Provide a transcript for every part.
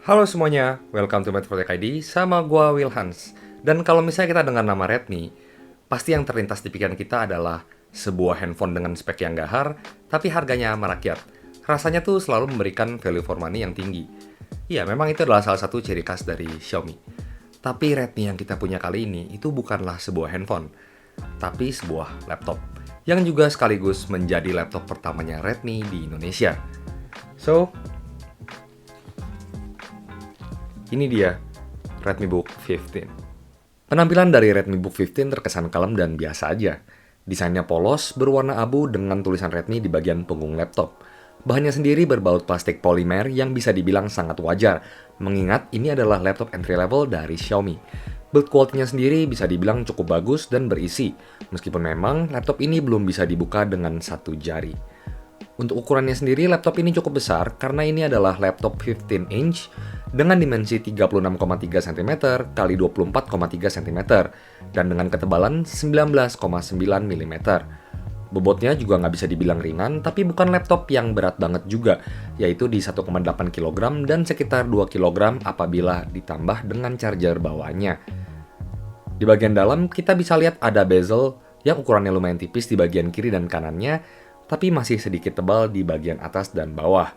Halo semuanya, welcome to Medtronic ID sama gua Wilhans. Dan kalau misalnya kita dengar nama Redmi, pasti yang terlintas di pikiran kita adalah sebuah handphone dengan spek yang gahar, tapi harganya merakyat. Rasanya tuh selalu memberikan value for money yang tinggi. Iya, memang itu adalah salah satu ciri khas dari Xiaomi. Tapi Redmi yang kita punya kali ini itu bukanlah sebuah handphone, tapi sebuah laptop, yang juga sekaligus menjadi laptop pertamanya Redmi di Indonesia. So, ini dia, Redmi Book 15. Penampilan dari Redmi Book 15 terkesan kalem dan biasa aja. Desainnya polos, berwarna abu dengan tulisan Redmi di bagian punggung laptop. Bahannya sendiri berbaut plastik polimer yang bisa dibilang sangat wajar, mengingat ini adalah laptop entry level dari Xiaomi. Build quality-nya sendiri bisa dibilang cukup bagus dan berisi, meskipun memang laptop ini belum bisa dibuka dengan satu jari. Untuk ukurannya sendiri, laptop ini cukup besar karena ini adalah laptop 15 inch dengan dimensi 36,3 cm x 24,3 cm dan dengan ketebalan 19,9 mm. Bobotnya juga nggak bisa dibilang ringan, tapi bukan laptop yang berat banget juga, yaitu di 1,8 kg dan sekitar 2 kg apabila ditambah dengan charger bawaannya. Di bagian dalam, kita bisa lihat ada bezel yang ukurannya lumayan tipis di bagian kiri dan kanannya, tapi masih sedikit tebal di bagian atas dan bawah.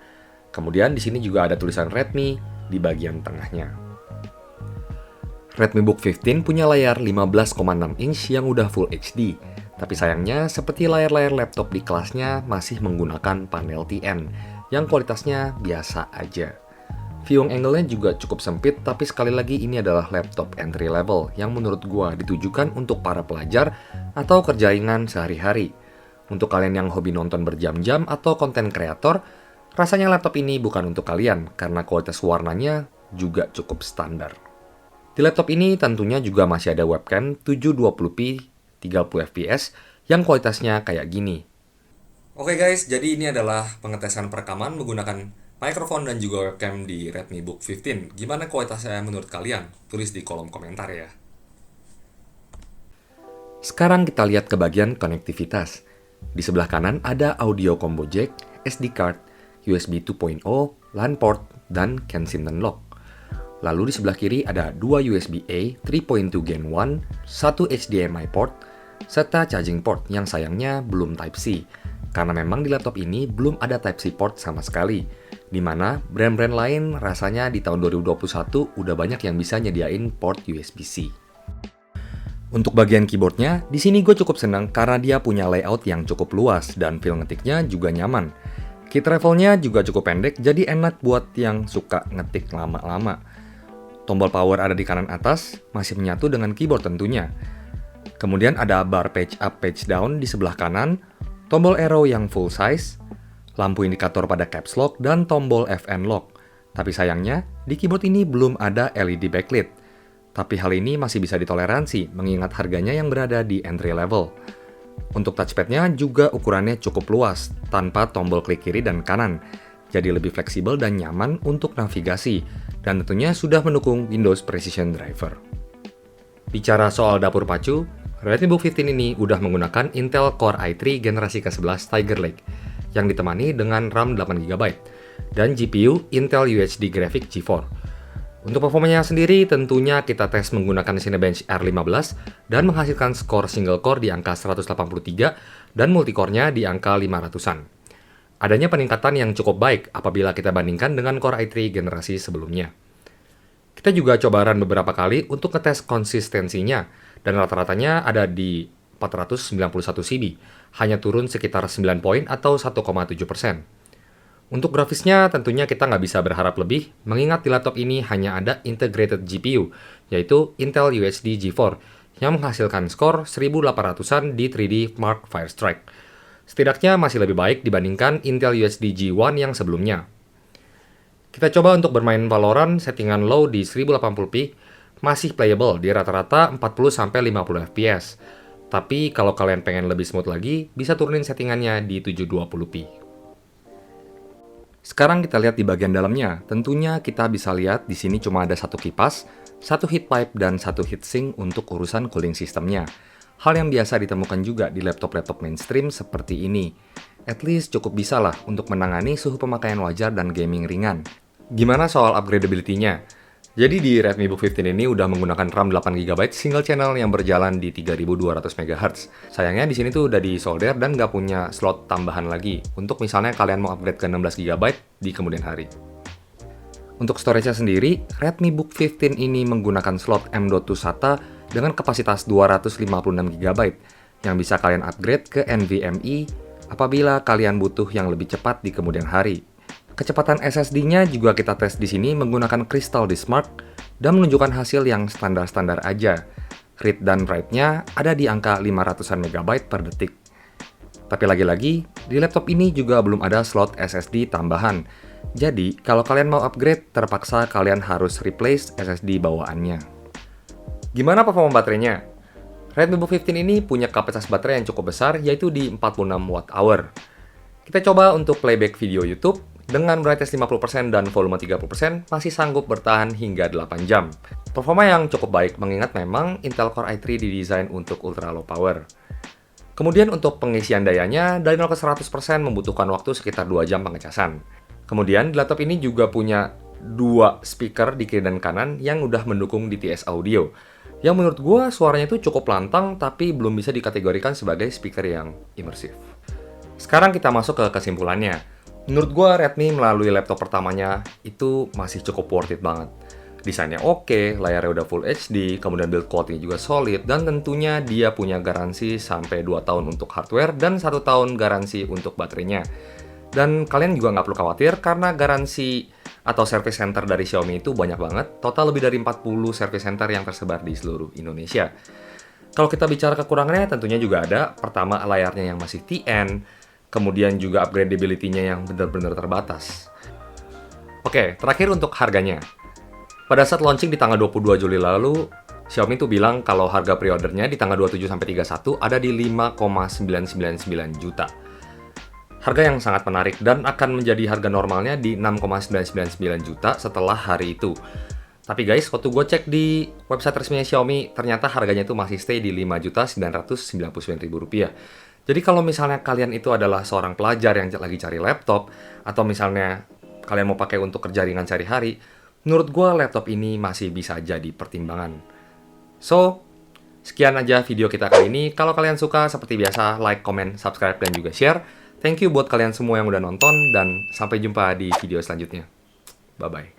Kemudian di sini juga ada tulisan Redmi di bagian tengahnya. Redmi Book 15 punya layar 15,6 inch yang udah Full HD, tapi sayangnya seperti layar-layar laptop di kelasnya masih menggunakan panel TN yang kualitasnya biasa aja. Viewing angle-nya juga cukup sempit, tapi sekali lagi ini adalah laptop entry level yang menurut gua ditujukan untuk para pelajar atau kerja ringan sehari-hari. Untuk kalian yang hobi nonton berjam-jam atau konten kreator, rasanya laptop ini bukan untuk kalian karena kualitas warnanya juga cukup standar. Di laptop ini tentunya juga masih ada webcam 720p 30fps yang kualitasnya kayak gini. Oke guys, jadi ini adalah pengetesan perekaman menggunakan mikrofon dan juga webcam di Redmi Book 15. Gimana kualitasnya menurut kalian? Tulis di kolom komentar ya. Sekarang kita lihat ke bagian konektivitas. Di sebelah kanan ada audio combo jack, SD card, USB 2.0, LAN port, dan Kensington lock. Lalu di sebelah kiri ada dua USB-A 3.2 Gen 1, satu HDMI port, serta charging port yang sayangnya belum Type-C. Karena memang di laptop ini belum ada Type-C port sama sekali. Dimana brand-brand lain rasanya di tahun 2021 udah banyak yang bisa nyediain port USB-C. Untuk bagian keyboardnya, di sini gue cukup senang karena dia punya layout yang cukup luas dan feel ngetiknya juga nyaman. Key travelnya juga cukup pendek, jadi enak buat yang suka ngetik lama-lama. Tombol power ada di kanan atas, masih menyatu dengan keyboard tentunya. Kemudian ada bar page up, page down di sebelah kanan, tombol arrow yang full size, lampu indikator pada caps lock, dan tombol FN lock. Tapi sayangnya, di keyboard ini belum ada LED backlit. Tapi hal ini masih bisa ditoleransi mengingat harganya yang berada di entry level. Untuk touchpad-nya juga ukurannya cukup luas, tanpa tombol klik kiri dan kanan. Jadi lebih fleksibel dan nyaman untuk navigasi, dan tentunya sudah mendukung Windows Precision Driver. Bicara soal dapur pacu, Redmi Book 15 ini udah menggunakan Intel Core i3 generasi ke-11 Tiger Lake, yang ditemani dengan RAM 8GB, dan GPU Intel UHD Graphics G4. Untuk performanya sendiri, tentunya kita tes menggunakan Cinebench R15 dan menghasilkan skor single core di angka 183 dan multicore-nya di angka 500-an. Adanya peningkatan yang cukup baik apabila kita bandingkan dengan Core i3 generasi sebelumnya. Kita juga coba run beberapa kali untuk ngetes konsistensinya, dan rata-ratanya ada di 491 CB, hanya turun sekitar 9 poin atau 1,7%. Untuk grafisnya tentunya kita nggak bisa berharap lebih, mengingat di laptop ini hanya ada integrated GPU, yaitu Intel UHD G4, yang menghasilkan skor 1800-an di 3D Mark Firestrike. Setidaknya masih lebih baik dibandingkan Intel UHD G1 yang sebelumnya. Kita coba untuk bermain Valorant settingan low di 1080p, masih playable di rata-rata 40-50 fps. Tapi kalau kalian pengen lebih smooth lagi, bisa turunin settingannya di 720p. Sekarang kita lihat di bagian dalamnya. Tentunya kita bisa lihat di sini cuma ada satu kipas, satu heat pipe, dan satu heatsink untuk urusan cooling sistemnya. Hal yang biasa ditemukan juga di laptop-laptop mainstream seperti ini. At least cukup bisa lah untuk menangani suhu pemakaian wajar dan gaming ringan. Gimana soal upgradability-nya? Jadi di Redmi Book 15 ini udah menggunakan RAM 8 GB single channel yang berjalan di 3200 MHz. Sayangnya di sini tuh udah disolder dan nggak punya slot tambahan lagi untuk misalnya kalian mau upgrade ke 16 GB di kemudian hari. Untuk storage-nya sendiri, Redmi Book 15 ini menggunakan slot M.2 SATA dengan kapasitas 256 GB yang bisa kalian upgrade ke NVMe apabila kalian butuh yang lebih cepat di kemudian hari. Kecepatan SSD-nya juga kita tes di sini menggunakan Crystal Disk Mark dan menunjukkan hasil yang standar-standar aja. Read dan write-nya ada di angka 500-an MB per detik. Tapi lagi-lagi, di laptop ini juga belum ada slot SSD tambahan. Jadi, kalau kalian mau upgrade, terpaksa kalian harus replace SSD bawaannya. Gimana performa baterainya? Redmi Book 15 ini punya kapasitas baterai yang cukup besar, yaitu di 46 Wh. Kita coba untuk playback video YouTube, dengan brightness 50% dan volume 30% masih sanggup bertahan hingga 8 jam. Performa yang cukup baik mengingat memang Intel Core i3 didesain untuk ultra low power. Kemudian untuk pengisian dayanya, dari 0 ke 100% membutuhkan waktu sekitar 2 jam pengecasan. Kemudian di laptop ini juga punya 2 speaker di kiri dan kanan yang udah mendukung DTS audio. Yang menurut gue suaranya itu cukup lantang tapi belum bisa dikategorikan sebagai speaker yang imersif. Sekarang kita masuk ke kesimpulannya. Menurut gue Redmi melalui laptop pertamanya itu masih cukup worth it banget. Desainnya oke, layarnya udah Full HD, kemudian build quality juga solid, dan tentunya dia punya garansi sampai 2 tahun untuk hardware dan 1 tahun garansi untuk baterainya. Dan kalian juga nggak perlu khawatir karena garansi atau service center dari Xiaomi itu banyak banget, total lebih dari 40 service center yang tersebar di seluruh Indonesia. Kalau kita bicara kekurangannya tentunya juga ada, pertama layarnya yang masih TN, kemudian juga upgradability-nya yang benar-benar terbatas. Oke, terakhir untuk harganya. Pada saat launching di tanggal 22 Juli lalu, Xiaomi tuh bilang kalau harga pre-ordernya di tanggal 27-31 ada di 5,999 juta. Harga yang sangat menarik dan akan menjadi harga normalnya di 6,999 juta setelah hari itu. Tapi guys, waktu gue cek di website resminya Xiaomi, ternyata harganya itu masih stay di 5.999.000 rupiah. Jadi kalau misalnya kalian itu adalah seorang pelajar yang lagi cari laptop, atau misalnya kalian mau pakai untuk kerja ringan sehari-hari, menurut gue laptop ini masih bisa jadi pertimbangan. So, sekian aja video kita kali ini. Kalau kalian suka, seperti biasa, like, comment, subscribe, dan juga share. Thank you buat kalian semua yang udah nonton, dan sampai jumpa di video selanjutnya. Bye-bye.